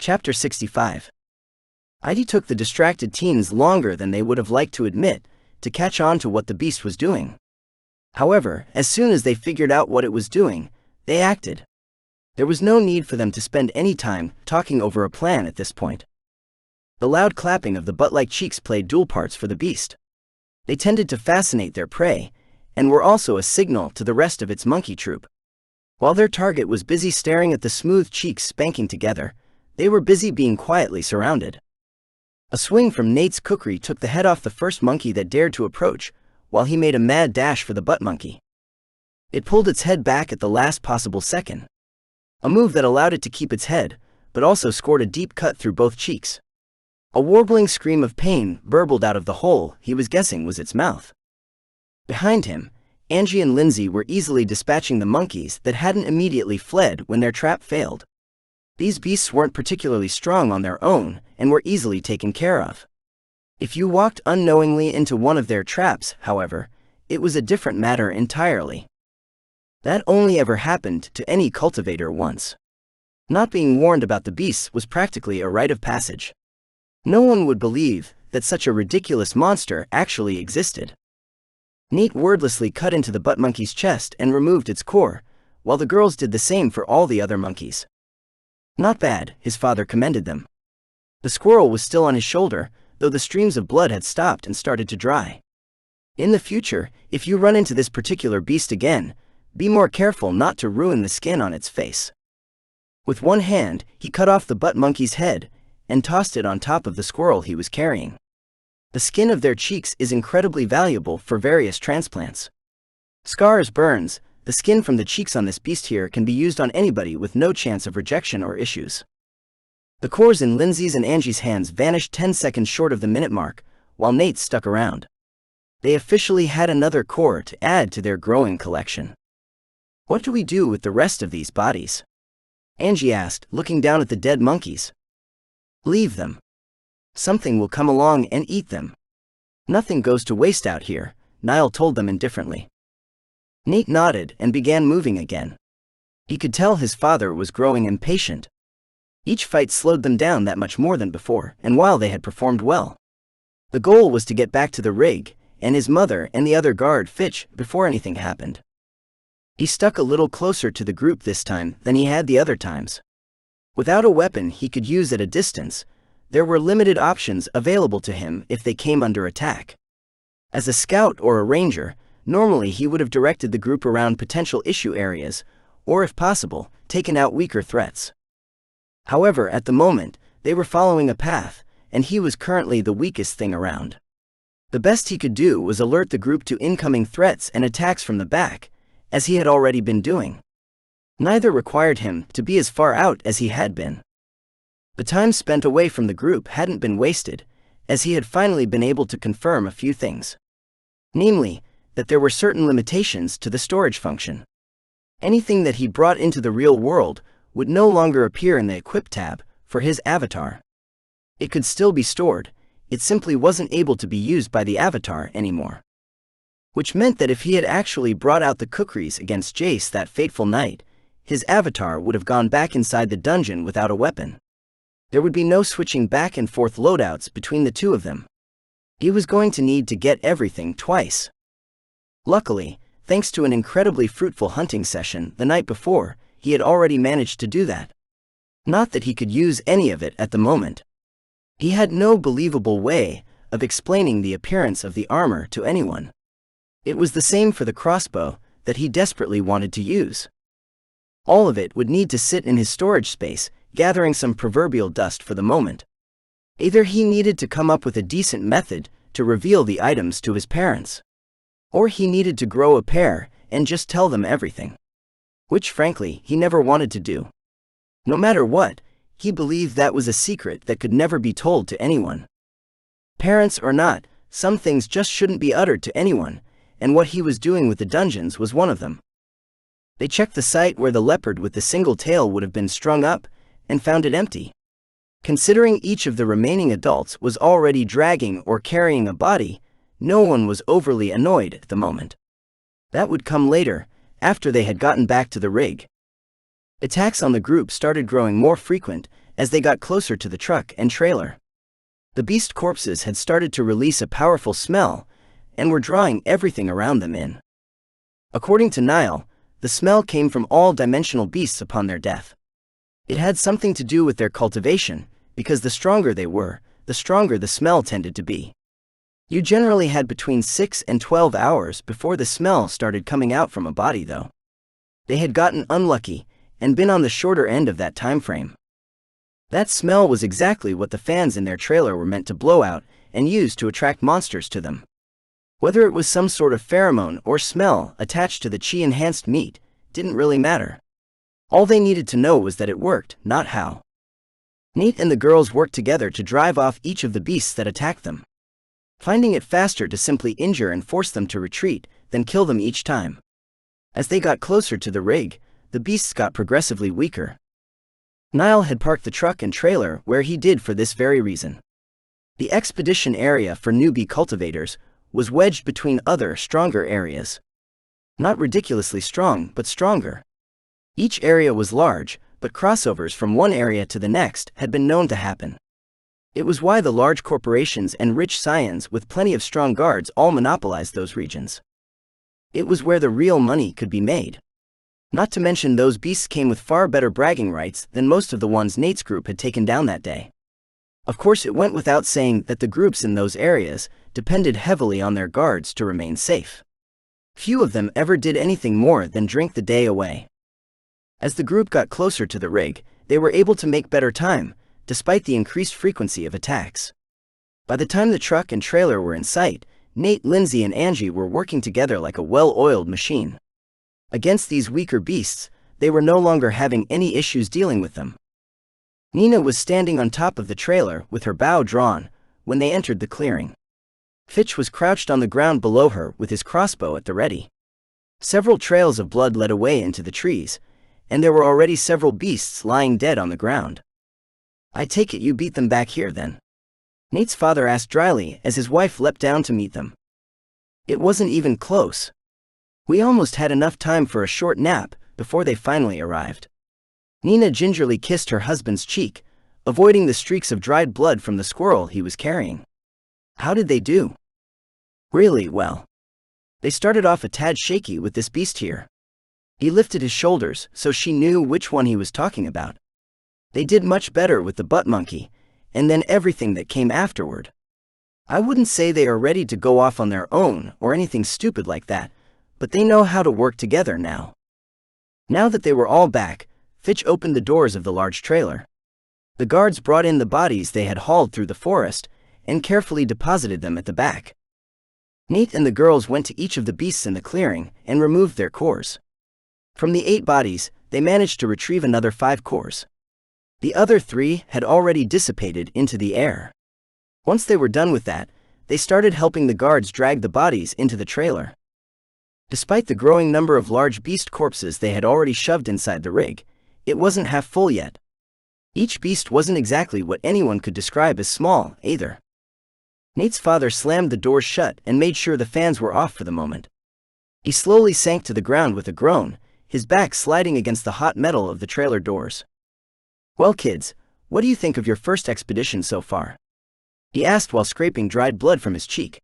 Chapter 65. It took the distracted teens longer than they would have liked to admit to catch on to what the beast was doing. However, as soon as they figured out what it was doing, they acted. There was no need for them to spend any time talking over a plan at this point. The loud clapping of the butt-like cheeks played dual parts for the beast. They tended to fascinate their prey, and were also a signal to the rest of its monkey troop. While their target was busy staring at the smooth cheeks spanking together, they were busy being quietly surrounded. A swing from Nate's kukri took the head off the first monkey that dared to approach, while he made a mad dash for the butt monkey. It pulled its head back at the last possible second. A move that allowed it to keep its head, but also scored a deep cut through both cheeks. A warbling scream of pain burbled out of the hole he was guessing was its mouth. Behind him, Angie and Lindsay were easily dispatching the monkeys that hadn't immediately fled when their trap failed. These beasts weren't particularly strong on their own and were easily taken care of. If you walked unknowingly into one of their traps, however, it was a different matter entirely. That only ever happened to any cultivator once. Not being warned about the beasts was practically a rite of passage. No one would believe that such a ridiculous monster actually existed. Nate wordlessly cut into the butt monkey's chest and removed its core, while the girls did the same for all the other monkeys. Not bad, his father commended them. The squirrel was still on his shoulder, though the streams of blood had stopped and started to dry. In the future, if you run into this particular beast again, be more careful not to ruin the skin on its face. With one hand, he cut off the butt monkey's head and tossed it on top of the squirrel he was carrying. The skin of their cheeks is incredibly valuable for various transplants. Scars, burns, the skin from the cheeks on this beast here can be used on anybody with no chance of rejection or issues. The cores in Lindsay's and Angie's hands vanished 10 seconds short of the minute mark, while Nate stuck around. They officially had another core to add to their growing collection. What do we do with the rest of these bodies? Angie asked, looking down at the dead monkeys. Leave them. Something will come along and eat them. Nothing goes to waste out here, Niall told them indifferently. Nate nodded and began moving again. He could tell his father was growing impatient. Each fight slowed them down that much more than before, and while they had performed well. The goal was to get back to the rig, and his mother and the other guard Fitch before anything happened. He stuck a little closer to the group this time than he had the other times. Without a weapon he could use at a distance, there were limited options available to him if they came under attack. As a scout or a ranger, normally he would have directed the group around potential issue areas, or if possible, taken out weaker threats. However, at the moment, they were following a path, and he was currently the weakest thing around. The best he could do was alert the group to incoming threats and attacks from the back, as he had already been doing. Neither required him to be as far out as he had been. The time spent away from the group hadn't been wasted, as he had finally been able to confirm a few things. Namely, that there were certain limitations to the storage function. Anything that he brought into the real world would no longer appear in the Equip tab for his avatar. It could still be stored, it simply wasn't able to be used by the avatar anymore. Which meant that if he had actually brought out the kukris against Jace that fateful night, his avatar would have gone back inside the dungeon without a weapon. There would be no switching back and forth loadouts between the two of them. He was going to need to get everything twice. Luckily, thanks to an incredibly fruitful hunting session the night before, he had already managed to do that. Not that he could use any of it at the moment. He had no believable way of explaining the appearance of the armor to anyone. It was the same for the crossbow that he desperately wanted to use. All of it would need to sit in his storage space, gathering some proverbial dust for the moment. Either he needed to come up with a decent method to reveal the items to his parents, or he needed to grow a pair and just tell them everything. Which frankly, he never wanted to do. No matter what, he believed that was a secret that could never be told to anyone. Parents or not, some things just shouldn't be uttered to anyone, and what he was doing with the dungeons was one of them. They checked the site where the leopard with the single tail would have been strung up, and found it empty. Considering each of the remaining adults was already dragging or carrying a body, no one was overly annoyed at the moment. That would come later, after they had gotten back to the rig. Attacks on the group started growing more frequent as they got closer to the truck and trailer. The beast corpses had started to release a powerful smell and were drawing everything around them in. According to Niall, the smell came from all dimensional beasts upon their death. It had something to do with their cultivation, because the stronger they were, the stronger the smell tended to be. You generally had between 6 and 12 hours before the smell started coming out from a body though. They had gotten unlucky and been on the shorter end of that time frame. That smell was exactly what the fans in their trailer were meant to blow out and use to attract monsters to them. Whether it was some sort of pheromone or smell attached to the chi-enhanced meat didn't really matter. All they needed to know was that it worked, not how. Nate and the girls worked together to drive off each of the beasts that attacked them, finding it faster to simply injure and force them to retreat than kill them each time. As they got closer to the rig, the beasts got progressively weaker. Niall had parked the truck and trailer where he did for this very reason. The expedition area for newbie cultivators was wedged between other, stronger areas. Not ridiculously strong, but stronger. Each area was large, but crossovers from one area to the next had been known to happen. It was why the large corporations and rich scions with plenty of strong guards all monopolized those regions. It was where the real money could be made. Not to mention those beasts came with far better bragging rights than most of the ones Nate's group had taken down that day. Of course, it went without saying that the groups in those areas depended heavily on their guards to remain safe. Few of them ever did anything more than drink the day away. As the group got closer to the rig, they were able to make better time, despite the increased frequency of attacks. By the time the truck and trailer were in sight, Nate, Lindsay, and Angie were working together like a well-oiled machine. Against these weaker beasts, they were no longer having any issues dealing with them. Nina was standing on top of the trailer with her bow drawn when they entered the clearing. Fitch was crouched on the ground below her with his crossbow at the ready. Several trails of blood led away into the trees, and there were already several beasts lying dead on the ground. "I take it you beat them back here then?" Nate's father asked dryly as his wife leapt down to meet them. "It wasn't even close. We almost had enough time for a short nap before they finally arrived." Nina gingerly kissed her husband's cheek, avoiding the streaks of dried blood from the squirrel he was carrying. "How did they do?" "Really well. They started off a tad shaky with this beast here." He lifted his shoulders so she knew which one he was talking about. "They did much better with the butt monkey, and then everything that came afterward. I wouldn't say they are ready to go off on their own or anything stupid like that, but they know how to work together now." Now that they were all back, Fitch opened the doors of the large trailer. The guards brought in the bodies they had hauled through the forest and carefully deposited them at the back. Nate and the girls went to each of the beasts in the clearing and removed their cores. From the 8 bodies, they managed to retrieve another 5 cores. The other 3 had already dissipated into the air. Once they were done with that, they started helping the guards drag the bodies into the trailer. Despite the growing number of large beast corpses they had already shoved inside the rig, it wasn't half full yet. Each beast wasn't exactly what anyone could describe as small, either. Nate's father slammed the doors shut and made sure the fans were off for the moment. He slowly sank to the ground with a groan, his back sliding against the hot metal of the trailer doors. "Well, kids, what do you think of your first expedition so far?" he asked while scraping dried blood from his cheek.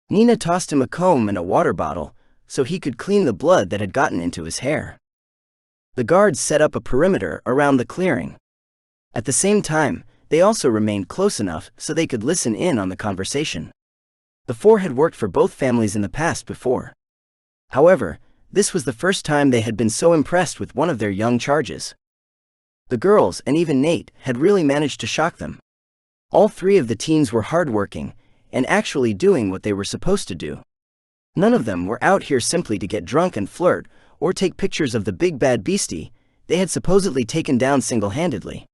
Nina tossed him a comb and a water bottle so he could clean the blood that had gotten into his hair. The guards set up a perimeter around the clearing. At the same time, they also remained close enough so they could listen in on the conversation. The 4 had worked for both families in the past before. However, this was the first time they had been so impressed with one of their young charges. The girls, and even Nate, had really managed to shock them. All 3 of the teens were hardworking and actually doing what they were supposed to do. None of them were out here simply to get drunk and flirt or take pictures of the big bad beastie they had supposedly taken down single-handedly.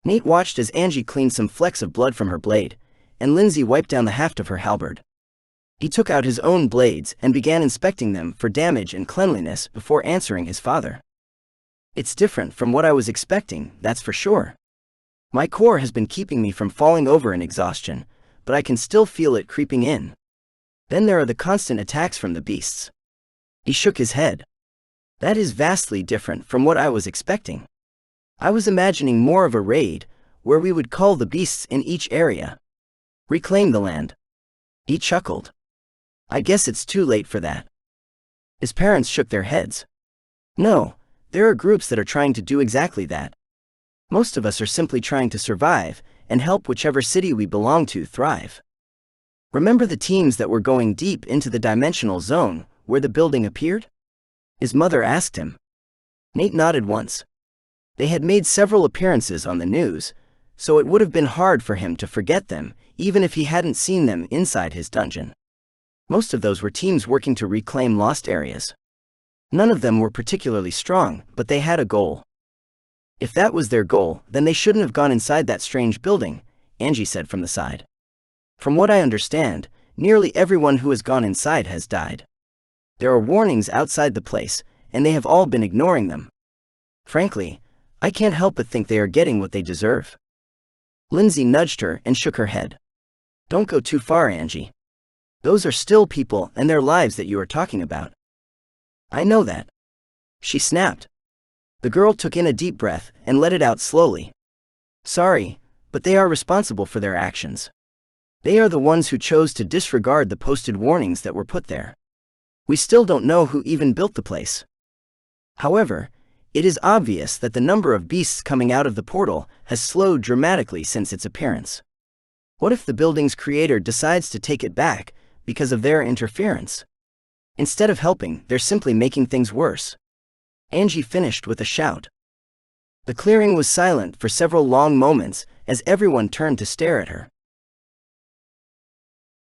Nate watched as Angie cleaned some flecks of blood from her blade, and Lindsay wiped down the haft of her halberd. He took out his own blades and began inspecting them for damage and cleanliness before answering his father. "It's different from what I was expecting, that's for sure. My core has been keeping me from falling over in exhaustion, but I can still feel it creeping in. Then there are the constant attacks from the beasts." He shook his head. "That is vastly different from what I was expecting." I was imagining more of a raid, where we would cull the beasts in each area. Reclaim the land. He chuckled. I guess it's too late for that. His parents shook their heads. No, there are groups that are trying to do exactly that. Most of us are simply trying to survive and help whichever city we belong to thrive. Remember the teams that were going deep into the dimensional zone where the building appeared? His mother asked him. Nate nodded once. They had made several appearances on the news, so it would have been hard for him to forget them, even if he hadn't seen them inside his dungeon. Most of those were teams working to reclaim lost areas. None of them were particularly strong, but they had a goal. If that was their goal, then they shouldn't have gone inside that strange building, Angie said from the side. From what I understand, nearly everyone who has gone inside has died. There are warnings outside the place, and they have all been ignoring them. Frankly, I can't help but think they are getting what they deserve. Lindsay nudged her and shook her head. Don't go too far, Angie. Those are still people and their lives that you are talking about. I know that. She snapped. The girl took in a deep breath and let it out slowly. Sorry, but they are responsible for their actions. They are the ones who chose to disregard the posted warnings that were put there. We still don't know who even built the place. However, it is obvious that the number of beasts coming out of the portal has slowed dramatically since its appearance. What if the building's creator decides to take it back because of their interference? Instead of helping, they're simply making things worse. Angie finished with a shout. The clearing was silent for several long moments as everyone turned to stare at her.